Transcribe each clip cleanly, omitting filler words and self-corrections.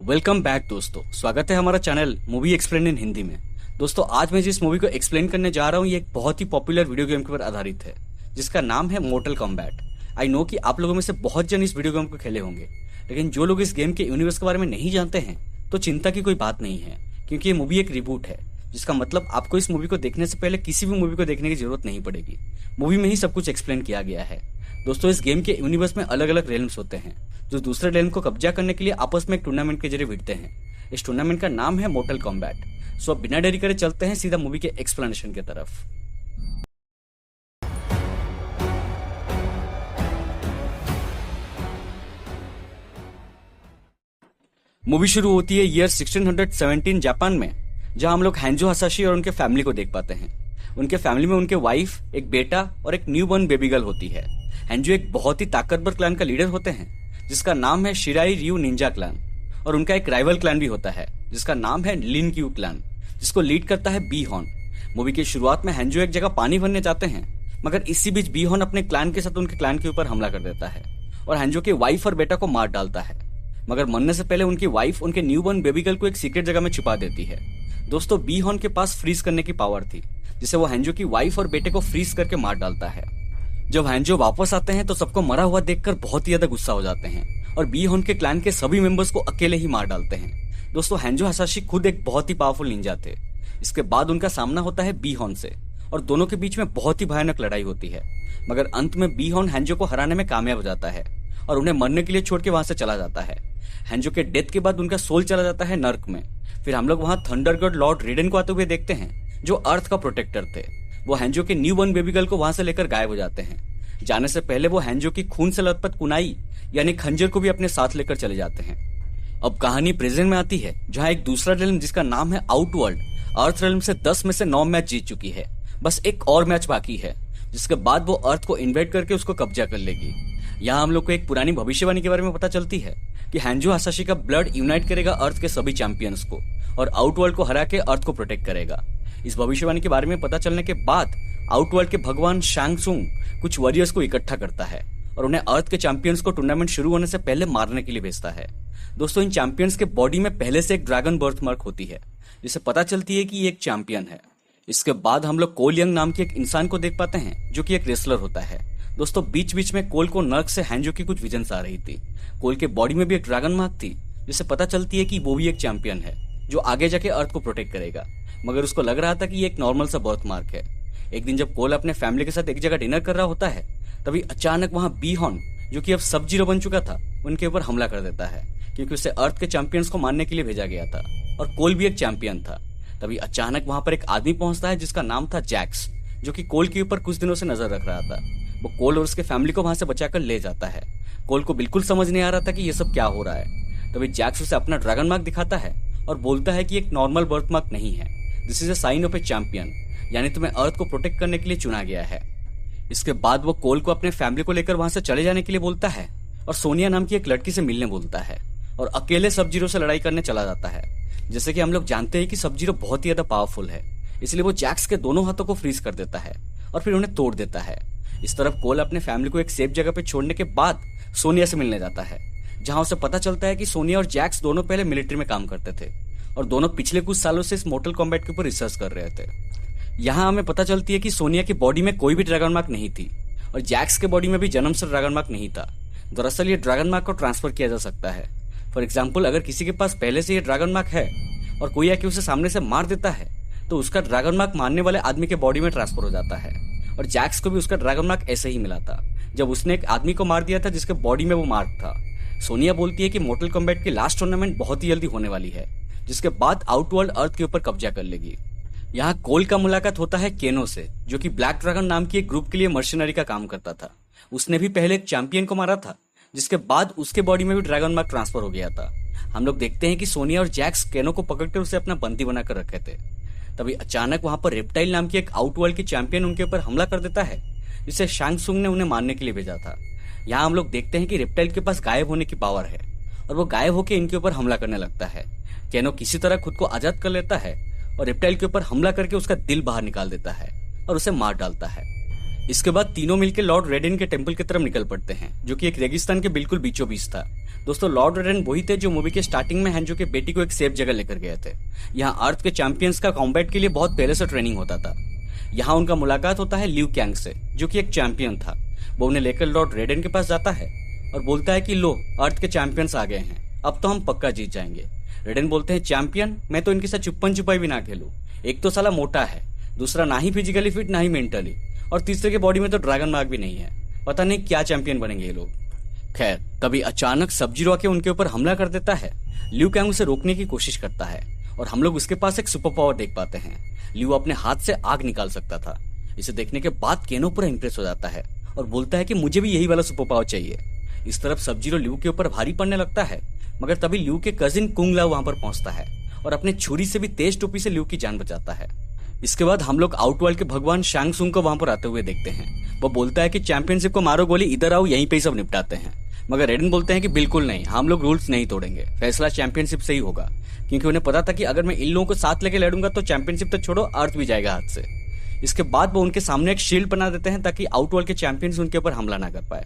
Welcome back दोस्तों, स्वागत है हमारा channel movie explain in Hindi में। दोस्तों आज मैं जिस मूवी को एक्सप्लेन करने जा रहा हूँ ये एक बहुत ही पॉपुलर वीडियो गेम के ऊपर आधारित है जिसका नाम है मोर्टल कॉम्बैट। आई नो कि आप लोगों में से बहुत जन इस वीडियो गेम को खेले होंगे, लेकिन जो लोग इस गेम के यूनिवर्स के बारे में नहीं जानते हैं तो चिंता की कोई बात नहीं है, क्योंकि ये मूवी एक रिबूट है, जिसका मतलब आपको इस मूवी को देखने से पहले किसी भी मूवी को देखने की जरूरत नहीं पड़ेगी। मूवी में ही सब कुछ एक्सप्लेन किया गया है। दोस्तों इस गेम के यूनिवर्स में अलग अलग रेल्म्स होते हैं जो दूसरे रेल्म को कब्जा करने के लिए आपस में एक टूर्नामेंट के जरिए भिड़ते हैं। इस टूर्नामेंट का नाम है मोर्टल कॉम्बैट। सो अब बिना देरी करे चलते हैं सीधा मूवी के एक्सप्लेनेशन की तरफ। मूवी शुरू होती है ईयर 1617 जापान में, जहां हम लोग हैंजो हासाशी और उनके फैमिली को देख पाते हैं। उनके फैमिली में उनके वाइफ, एक बेटा और एक न्यू बॉर्न बेबी गर्ल होती है। हैंजो एक बहुत ही ताकतवर क्लैन का लीडर होते हैं जिसका नाम है शिराई रियू निंजा क्लैन, और उनका एक राइवल क्लैन भी होता है जिसका नाम है लिन क्यू क्लैन, जिसको लीड करता है बी हॉर्न। मूवी की शुरुआत में हैंजो एक जगह पानी भरने जाते हैं, मगर इसी बीच बी हॉर्न अपने क्लैन के साथ उनके क्लैन के ऊपर हमला कर देता है और हैंजो के वाइफ और बेटा को मार डालता है। मगर मरने से पहले उनकी वाइफ उनके न्यू बॉर्न बेबी गर्ल को एक सीक्रेट जगह में छुपा देती है। दोस्तों बी हॉर्न के पास फ्रीज करने की पावर थी, जिसे वो हैंजो की वाइफ और बेटे को फ्रीज करके मार डालता है। जब हैंजो वापस आते हैं तो सबको मरा हुआ देखकर बहुत ही ज्यादा गुस्सा हो जाते हैं और बी हॉर्न के क्लैन के सभी मेंबर्स को अकेले ही मार डालते हैं। दोस्तों हैंजो हासाशी खुद एक बहुत ही पावरफुल निंजा थे। इसके बाद उनका सामना होता है बी हॉर्न से और दोनों के बीच में बहुत ही भयानक लड़ाई होती है, मगर अंत में बी हॉर्न हैंजो को हराने में कामयाब हो जाता है और उन्हें मरने के लिए छोड़ के वहां से चला जाता है। हैंजो के डेथ के बाद उनका सोल चला जाता है नर्क में। फिर हम लोग वहां थंडर गॉड लॉर्ड रेडन को आते हुए देखते हैं, जो अर्थ का प्रोटेक्टर थे। वो हैंजो के न्यू बॉर्न बेबी गर्ल को वहां से लेकर गायब हो जाते हैं। जाने से पहले वो हैंजो की खून से लथपथ कुनाई यानी खंजर को भी अपने साथ लेकर चले जाते हैं। अब कहानी प्रेजेंट में आती है, जहां एक दूसरा रेल्म जिसका नाम है आउटवर्ल्ड, अर्थ रेल्म से 10 में से 9 मैच जीत चुकी है। बस एक और मैच बाकी है, जिसके बाद वो अर्थ को इन्वेट करके उसको कब्जा कर लेगी। यहाँ हम लोग को एक पुरानी भविष्यवाणी के बारे में पता चलती है कि हैंजो हासाशी का ब्लड यूनाइट करेगा अर्थ के सभी चैंपियंस को और आउटवर्ल्ड को हरा के अर्थ को प्रोटेक्ट करेगा। इस भविष्यवाणी के बारे में पता चलने के बाद आउटवर्ल्ड के भगवान शांग सुंग कुछ वॉरियर्स को इकट्ठा करता है और उन्हें अर्थ के चैंपियंस को टूर्नामेंट शुरू होने से पहले मारने के लिए भेजता है। दोस्तों इन चैंपियंस के बॉडी में पहले से एक ड्रैगन बर्थ मार्क होती है, जिससे पता चलती है कि ये एक चैंपियन है। इसके बाद हम लोग कोल यंग नाम के एक इंसान को देख पाते हैं, जो कि एक रेसलर होता है। दोस्तों बीच बीच में कोल को नर्क से हैंजो की कुछ विजन्स आ रही थी। कोल के बॉडी में भी एक ड्रैगन मार्क थी, जिससे पता चलती है कि वो भी एक चैंपियन है जो आगे जाके अर्थ को प्रोटेक्ट करेगा, मगर उसको लग रहा था कि ये एक नॉर्मल सा बर्थ मार्क है। एक दिन जब कोल अपने फैमिली के साथ एक जगह डिनर कर रहा होता है, तभी अचानक वहां बी हॉर्न, जो कि अब सब जीरो बन चुका था, उनके ऊपर हमला कर देता है, क्योंकि उसे अर्थ के चैंपियंस को मारने के लिए भेजा गया था और कोल भी एक चैंपियन था। तभी अचानक वहां पर एक आदमी पहुंचता है जिसका नाम था जैक्स, जो कि कोल के ऊपर कुछ दिनों से नजर रख रहा था। वो कोल और उसके फैमिली को वहां से बचाकर ले जाता है। कोल को बिल्कुल समझ नहीं आ रहा था कि ये सब क्या हो रहा है। तभी जैक्स उसे अपना ड्रैगन मार्क दिखाता है और बोलता है कि एक नॉर्मल बर्थ मार्क नहीं है, this is a sign of a champion, यानी तुम्हें अर्थ को प्रोटेक्ट करने के लिए चुना गया है। इसके बाद वो कोल को अपने फैमिली को लेकर वहां से चले जाने के लिए बोलता है और सोनिया नाम की एक लड़की से मिलने बोलता है और अकेले सब जीरो से लड़ाई करने चला जाता है। जैसे कि हम लोग जानते हैं कि सब जीरो बहुत ही ज्यादा पावरफुल है, इसलिए वो जैक्स के दोनों हाथों को फ्रीज कर देता है और फिर उन्हें तोड़ देता है। इस तरफ कोल अपने फैमिली को एक सेफ जगह पे छोड़ने के बाद सोनिया से मिलने जाता है, जहां उसे पता चलता है कि सोनिया और जैक्स दोनों पहले मिलिट्री में काम करते थे और दोनों पिछले कुछ सालों से इस मोर्टल कॉम्बैट के ऊपर रिसर्च कर रहे थे। यहाँ हमें पता चलती है कि सोनिया की बॉडी में कोई भी ड्रैगन मार्क नहीं थी और जैक्स के बॉडी में भी जन्म से ड्रैगन मार्क नहीं था। दरअसल ये ड्रैगन मार्क को ट्रांसफर किया जा सकता है। फॉर एग्जाम्पल, अगर किसी के पास पहले से ये ड्रैगन मार्क है और कोई आके उसे सामने से मार देता है, तो उसका ड्रैगन मार्क मारने वाले आदमी के बॉडी में ट्रांसफर हो जाता है। और जैक्स को भी उसका ड्रैगन मार्क ऐसे ही मिला था, जब उसने एक आदमी को मार दिया था जिसके बॉडी में वो मार्क था। सोनिया बोलती है कि मोर्टल कॉम्बैट की लास्ट टूर्नामेंट बहुत ही जल्दी होने वाली है, जिसके बाद आउटवर्ल्ड अर्थ के ऊपर कब्जा कर लेगी। यहाँ कोल का मुलाकात होता है केनो से, जो कि ब्लैक ड्रैगन नाम की एक ग्रुप के लिए मर्शनरी का काम करता था। उसने भी पहले एक चैंपियन को मारा था, जिसके बाद उसके बॉडी में भी ड्रैगन मार्क ट्रांसफर हो गया था। हम लोग देखते हैं कि सोनिया और जैक्स केनो को पकड़कर उसे अपना बंदी बनाकर रखे थे। तभी अचानक वहां पर रेप्टाइल नाम की एक आउटवर्ल्ड की चैंपियन उनके ऊपर हमला कर देता है, जिसे शांग सुंग ने उन्हें मारने के लिए भेजा था। यहाँ हम लोग देखते हैं कि रेप्टाइल के पास गायब होने की पावर है और वो गायब होकर इनके ऊपर हमला करने लगता है। केनो किसी तरह खुद को आजाद कर लेता है और रेप्टाइल के ऊपर हमला करके उसका दिल बाहर निकाल देता है और उसे मार डालता है। इसके बाद तीनों मिलकर लॉर्ड रेडन के टेम्पल की तरफ निकल पड़ते हैं, जो कि एक रेगिस्तान के बिल्कुल बीचों बीच था। दोस्तों, लॉर्ड रेडन वही थे जो मूवी के स्टार्टिंग में हैंजो के बेटी को एक सेफ जगह लेकर गए थे। यहाँ अर्थ के चैंपियंस का कॉम्बैट के लिए बहुत पहले से ट्रेनिंग होता था। यहाँ उनका मुलाकात होता है ल्यू कैंग से, जो कि एक चैंपियन था। वो उन्हें लेकर लॉर्ड रेडन के पास जाता है और बोलता है कि लो, अर्थ के चैंपियंस आ गए हैं, अब तो हम पक्का जीत जाएंगे। रेडन बोलते हैं, चैंपियन, मैं तो इनके साथ छुपन छुपाई भी ना खेलूं। एक तो साला मोटा है, दूसरा ना ही फिजिकली फिट ना ही मेंटली, और तीसरे के बॉडी में तो ड्रैगन मार्क भी नहीं है। पता नहीं क्या चैंपियन बनेंगे ये लोग। खैर, तभी अचानक सब-जीरो आके उनके ऊपर हमला कर देता है। ल्यू कैंग उसे रोकने की कोशिश करता है और हम लोग उसके पास एक सुपर पावर देख पाते हैं। ल्यू अपने हाथ से आग निकाल सकता था। इसे देखने के बाद केनो पूरा इंप्रेस हो जाता है और बोलता है कि मुझे भी यही वाला सुपर पावर चाहिए। इस तरफ सब-जीरो ल्यू के ऊपर भारी पड़ने लगता है, मगर तभी ल्यू के कजिन कुंग लाओ वहां पर पहुंचता है और अपने छुरी से भी तेज टोपी से ल्यू की जान बचाता है। इसके बाद हम लोग आउटवर्ल्ड के भगवान शैंग सुंग को वहां पर आते हुए देखते हैं। वो बोलता है कि चैंपियनशिप को मारो गोली, इधर आओ, यहीं पे ही सब निपटाते हैं। मगर रेडन बोलते हैं कि बिल्कुल नहीं, हम लोग रूल्स नहीं तोड़ेंगे, फैसला चैंपियनशिप से ही होगा। क्योंकि उन्हें पता था कि अगर मैं इन लोगों को साथ लेके लड़ूंगा तो चैंपियनशिप तो छोड़ो, अर्थ भी जाएगा हाथ से। इसके बाद वो उनके सामने एक शील्ड बना देते हैं ताकि आउटवर्ल्ड के चैंपियंस उनके ऊपर हमला ना कर पाए।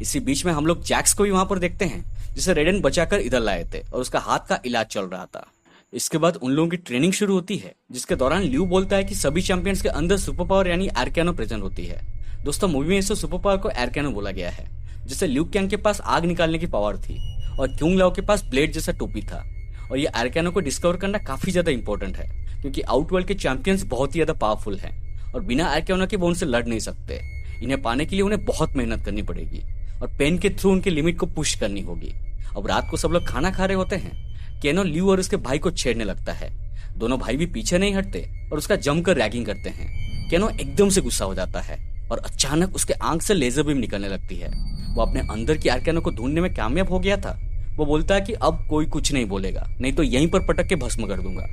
इसी बीच में हम लोग जैक्स को भी वहां पर देखते हैं, जिसे रेडन बचाकर इधर लाए थे और उसका हाथ का इलाज चल रहा था। इसके बाद उन लोगों की ट्रेनिंग शुरू होती है, जिसके दौरान ल्यू बोलता है कि सभी चैंपियंस के अंदर सुपर पावर यानी आर्कैनो प्रेजेंट होती है। दोस्तों, मूवी में इस सुपर पावर को आर्कैनो बोला गया है, जिससे ल्यू कैंग के पास आग निकालने की पावर थी और क्यूंग लाओ के पास ब्लेड जैसा टोपी था। और ये आर्कैनो को डिस्कवर करना काफी ज्यादा इंपॉर्टेंट है, क्योंकि आउटवर्ल्ड के चैंपियंस बहुत ही ज्यादा पावरफुल हैं और बिना आर्कैनो के वो उनसे लड़ नहीं सकते। इन्हें पाने के लिए उन्हें बहुत मेहनत करनी पड़ेगी और पेन के थ्रू उनके लिमिट को पुश करनी होगी। अब रात को सब लोग खाना खा रहे होते हैं। केनो ल्यू और उसके भाई को छेड़ने लगता है। दोनों भाई भी पीछे नहीं हटते और उसका जमकर रैगिंग करते हैं। केनो एकदम से गुस्सा हो जाता है और अचानक उसके आंख से लेजर बीम निकलने लगती है। वो अपने अंदर की आर्कैनो को ढूंढने में कामयाब हो गया था। वो बोलता है कि अब कोई कुछ नहीं बोलेगा, नहीं तो यहीं पर पटक के भस्म कर दूंगा।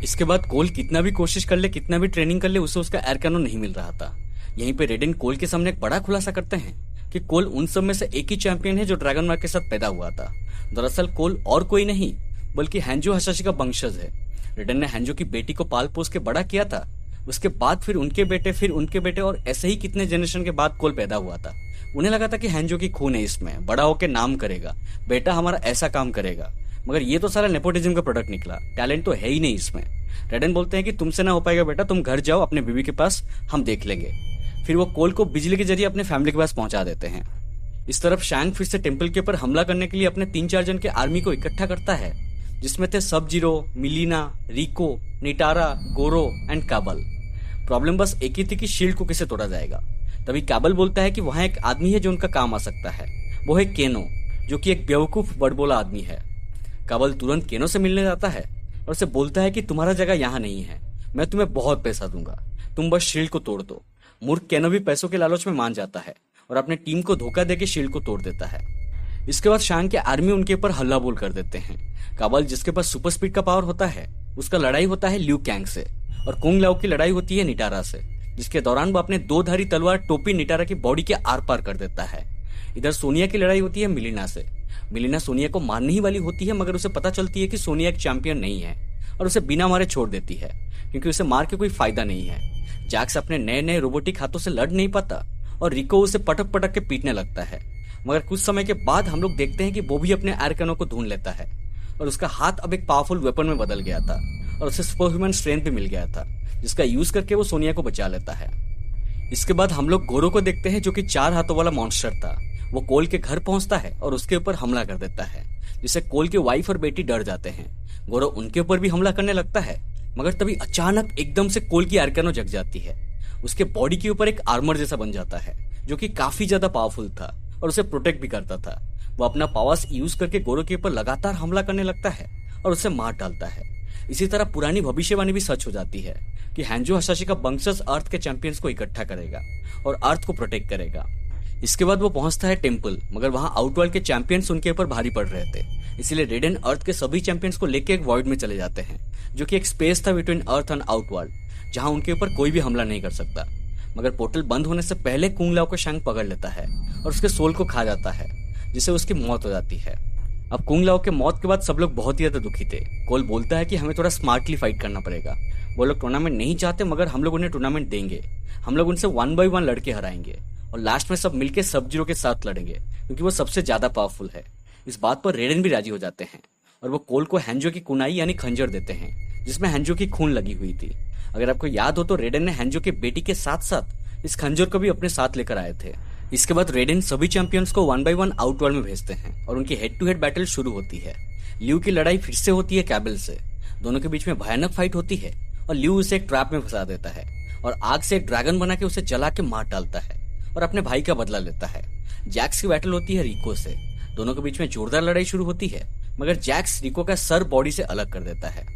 इसके बाद कोल कितना भी कोशिश कर ले, कितना भी ट्रेनिंग कर ले, उसे उसका आर्कैनो नहीं मिल रहा था। यहीं पे रेडन कोल के सामने एक बड़ा खुलासा करते हैं कि कोल उन सब में से एक ही चैंपियन है जो ड्रैगन मार्क के साथ पैदा हुआ था। दरअसल कोल और कोई नहीं बल्कि हैंजो हसाशी का वंशज है। रेडन ने हैंजो की बेटी को पाल पोस के बड़ा किया था। उसके बाद फिर उनके बेटे, फिर उनके बेटे, और ऐसे ही कितने जनरेशन के बाद कोल पैदा हुआ था। उन्हें लगा था कि हैंजो की खून है इसमें, बड़ा होकर नाम करेगा, बेटा हमारा ऐसा काम करेगा। मगर ये तो सारा नेपोटिज्म का प्रोडक्ट निकला, टैलेंट तो है ही नहीं इसमें। रेडन बोलते हैं कि तुमसे ना हो पाएगा बेटा, तुम घर जाओ अपने बीवी के पास, हम देख लेंगे। फिर वो कोल को बिजली के जरिए अपने फैमिली के पास पहुंचा देते हैं। इस तरफ शैंग फिर से टेम्पल के ऊपर हमला करने के लिए अपने 3-4 जन के आर्मी को इकट्ठा करता है, जिसमें थे सब-जीरो, मिलीना, रिको, निटारा, गोरो एंड काबल। प्रॉब्लम बस एक ही थी कि शील्ड को कैसे तोड़ा जाएगा। तभी काबल बोलता है कि वहां एक आदमी है जो उनका काम आ सकता है। वो है केनो, जो कि एक बेवकूफ बड़बोला आदमी है। काबल तुरंत केनो से मिलने जाता है और उसे बोलता है कि तुम्हारा जगह यहाँ नहीं है, मैं तुम्हें बहुत पैसा दूंगा, तुम बस शील्ड को तोड़ दो। मूर्ख केनो भी पैसों के लालच में मान जाता है और अपने टीम को धोखा देके शील्ड को तोड़ देता है। इसके बाद शैंग के आर्मी उनके ऊपर हल्ला बोल कर देते हैं। काबल, जिसके पास सुपर स्पीड का पावर होता है, उसका लड़ाई होता है ल्यू कैंग से, और कुंग लाओ की लड़ाई होती है निटारा से, जिसके दौरान वो अपने 2-धारी तलवार टोपी निटारा की बॉडी के आर पार कर देता है। इधर सोनिया की लड़ाई होती है मिलीना से। मिलीना सोनिया को मारने ही वाली होती है, मगर उसे पता चलती है कि सोनिया एक चैंपियन नहीं है और उसे बिना मारे छोड़ देती है, क्योंकि उसे मार के कोई फायदा नहीं है। जैक्स अपने नए नए रोबोटिक हाथों से लड़ नहीं पाता और रिको उसे पटक पटक के पीटने लगता है। मगर कुछ समय के बाद हम लोग देखते हैं कि वो भी अपने आर्कैनो को ढूंढ लेता है और उसका हाथ अब एक पावरफुल वेपन में बदल गया था और उसे सुपर ह्यूमन स्ट्रेंथ भी मिल गया था, जिसका यूज करके वो सोनिया को बचा लेता है। इसके बाद हम लोग गोरो को देखते हैं, जो कि 4 हाथों वाला मॉन्स्टर था। वो कोल के घर पहुंचता है और उसके ऊपर हमला कर देता है, जिससे कोल के वाइफ और बेटी डर जाते हैं। गोरो उनके ऊपर भी हमला करने लगता है, मगर तभी अचानक एकदम से कोल की आर्कैनो जग जाती है। उसके बॉडी के ऊपर एक आर्मर जैसा बन जाता है, जो कि काफी ज्यादा पावरफुल था और उसे प्रोटेक्ट भी करता था। वो अपना पावर्स यूज करके गोरो के ऊपर लगातार हमला करने लगता है और उसे मार डालता है। इसी तरह पुरानी भविष्यवाणी भी सच हो जाती है कि हैंजो हसाशी का वंशज अर्थ के चैंपियंस को इकट्ठा करेगा और अर्थ को प्रोटेक्ट करेगा। इसके बाद वो पहुंचता है टेम्पल, मगर वहां आउटवर्ल्ड के चैंपियंस उनके ऊपर भारी पड़ रहे थे। इसीलिए रेडन अर्थ के सभी चैंपियंस को लेकर एक वॉइड में चले जाते हैं, जो कि एक स्पेस था बिटवीन अर्थ एंड आउटवर्ल्ड, जहां उनके ऊपर कोई भी हमला नहीं कर सकता। मगर पोर्टल बंद होने से पहले कुंग लाओ को शैंग पकड़ लेता है और उसके सोल को खा जाता है, जिससे उसकी मौत हो जाती है। अब कुंग लाओ के मौत के बाद सब लोग बहुत ही ज्यादा दुखी थे। कोल बोलता है कि हमें थोड़ा स्मार्टली फाइट करना पड़ेगा। वो लोग टूर्नामेंट नहीं चाहते, मगर हम लोग उन्हें टूर्नामेंट देंगे। हम लोग उनसे 1 by 1 लड़के हराएंगे और लास्ट में सब मिलके सब जीरो के साथ लड़ेंगे, क्योंकि वो सबसे ज्यादा पावरफुल है। इस बात पर रेडन भी राजी हो जाते हैं और वो कोल को हैंजो की कुनाई यानी खंजर देते हैं, जिसमें हैंजो की खून लगी हुई थी। अगर आपको याद हो तो रेडन ने हैंजो के बेटी के साथ साथ इस खंजर को भी अपने साथ लेकर आए थे। इसके बाद रेडन सभी चैंपियंस को 1 by 1 आउटवर्ल्ड में भेजते हैं और उनकी हेड टू हेड बैटल शुरू होती है। ल्यू की लड़ाई फिर से होती है कैबल से। दोनों के बीच में भयानक फाइट होती है और ल्यू उसे एक ट्रैप में फंसा देता है और आग से एक ड्रैगन बना के उसे जला के मार डालता है और अपने भाई का बदला लेता है। जैक्स की बैटल होती है रिको से। दोनों के बीच में जोरदार लड़ाई शुरू होती है, मगर जैक्स रिको का सर बॉडी से अलग कर देता है।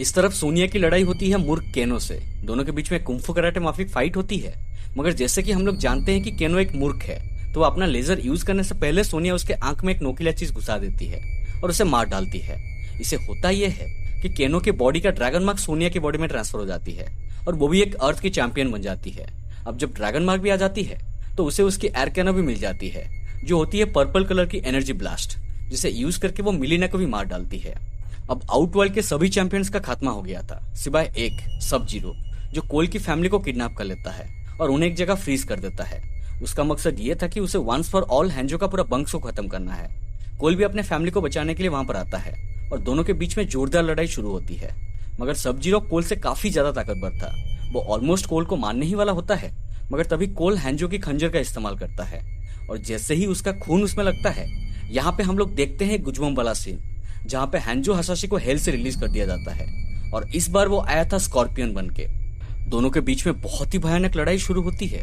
इस तरफ सोनिया की लड़ाई होती है मूर्ख केनो से। दोनों के बीच में कुंफू कराटे माफिक फाइट होती है, मगर जैसे कि हम लोग जानते हैं कि केनो एक मूर्ख है, तो वो अपना लेजर यूज करने से पहले सोनिया उसके आंख में एक नोकीला चीज घुसा देती है और उसे मार डालती है। इसे होता यह है कि केनो के बॉडी का ड्रैगन मार्क सोनिया की बॉडी में ट्रांसफर हो जाती है और वो भी एक अर्थ की चैंपियन बन जाती है। अब जब ड्रैगन मार्क भी आ जाती है तो उसे उसकी एयर कैनो भी मिल जाती है, जो होती है पर्पल कलर की एनर्जी ब्लास्ट, जिसे यूज करके वो मिलिना को भी मार डालती है। अब आउटवर्ल्ड के सभी चैंपियंस का खात्मा हो गया था, सिवाय एक सब जीरो, जो कोल की फैमिली को किडनैप कर लेता है और उन्हें एक जगह फ्रीज कर देता है। उसका मकसद ये था कि उसे वंस फॉर ऑल हैंजो का पूरा वंश को खत्म करना है। कोल भी अपने फैमिली को बचाने के लिए वहां पर आता है और दोनों के बीच में जोरदार लड़ाई शुरू होती है। मगर सब जीरो कोल से काफी ज्यादा ताकतवर था। वो ऑलमोस्ट कोल को मारने ही वाला होता है, मगर तभी कोल हैंजो की खंजर का इस्तेमाल करता है और जैसे ही उसका खून उसमें लगता है, यहाँ पे हम लोग देखते हैं गुजबम वाला सीन, जहाँ पे हैंजो हसाशी को हेल से रिलीज कर दिया जाता है और इस बार वो आया था स्कॉर्पियन बन के। दोनों के बीच में बहुत ही भयानक लड़ाई शुरू होती है।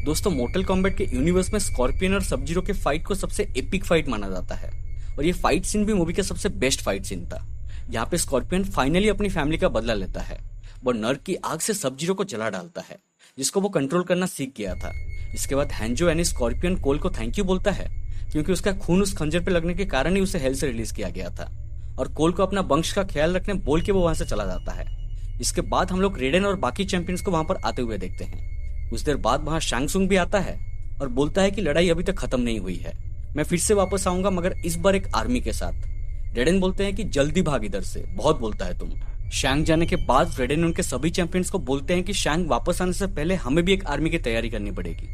दोस्तों, मोर्टल कॉम्बैट के यूनिवर्स में स्कॉर्पियन और सब जीरो के फाइट को सबसे एपिक फाइट माना जाता है और ये फाइट सीन भी मूवी का सबसे बेस्ट फाइट सीन था। यहाँ पे स्कॉर्पियन फाइनली अपनी फैमिली का बदला लेता है। वो नर्क की आग से सब जीरो को जला डालता है, जिसको वो कंट्रोल करना सीख गया था। इसके बाद हैंजो यानी स्कॉर्पियन कोल को थैंक यू बोलता है, क्योंकि उसका खून उस खंजर पे लगने के कारण ही उसे हेल से रिलीज किया गया था और कोल को अपना वंश का ख्याल रखने बोल के वो वहां से चला जाता है। इसके बाद हम लोग रेडन और बाकी चैंपियंस को वहां पर आते हुए देखते हैं। कुछ देर बाद वहां शैंग सुंग भी आता है और बोलता है कि लड़ाई अभी तक खत्म नहीं हुई है, मैं फिर से वापस आऊंगा, मगर इस बार एक आर्मी के साथ। रेडन बोलते हैं कि जल्दी भाग इधर से, बहुत बोलता है तुम। शैंग जाने के बाद रेडन उनके सभी चैंपियंस को बोलते हैं कि शैंग वापस आने से पहले हमें भी एक आर्मी की तैयारी करनी पड़ेगी,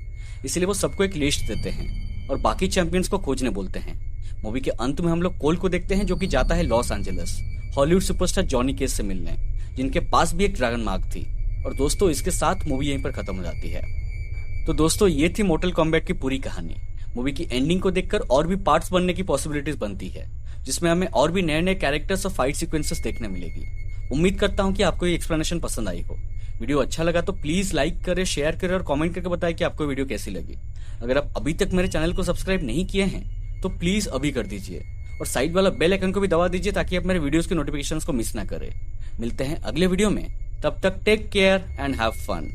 इसलिए वो सबको एक लिस्ट देते हैं और बाकी चैंपियंस को खोजने बोलते हैं। मूवी के अंत में हम लोग कोल को देखते हैं, जो कि जाता है Los Angeles Hollywood superstar Johnny Cage से मिलने, जिनके पास भी एक ड्रैगन मार्क थी। और दोस्तों, इसके साथ मूवी यहीं पर खत्म हो जाती है। तो दोस्तों, ये थी मोर्टल कॉम्बैट की पूरी कहानी। मूवी की एंडिंग को देखकर और भी पार्ट्स बनने की पॉसिबिलिटीज बनती है, जिसमें हमें और भी नए नए कैरेक्टर्स और फाइट सीक्वेंसेस देखने मिलेगी। उम्मीद करता हूँ कि आपको ये एक्सप्लेनेशन पसंद आई हो। वीडियो अच्छा लगा तो प्लीज लाइक करें, शेयर करें और कमेंट करके बताएं कि आपको वीडियो कैसी लगी। अगर आप अभी तक मेरे चैनल को सब्सक्राइब नहीं किए हैं तो प्लीज अभी कर दीजिए और साइड वाला बेल आइकन को भी दबा दीजिए, ताकि आप मेरे वीडियोस के नोटिफिकेशंस को मिस ना करें। मिलते हैं अगले वीडियो में, तब तक take care and have fun.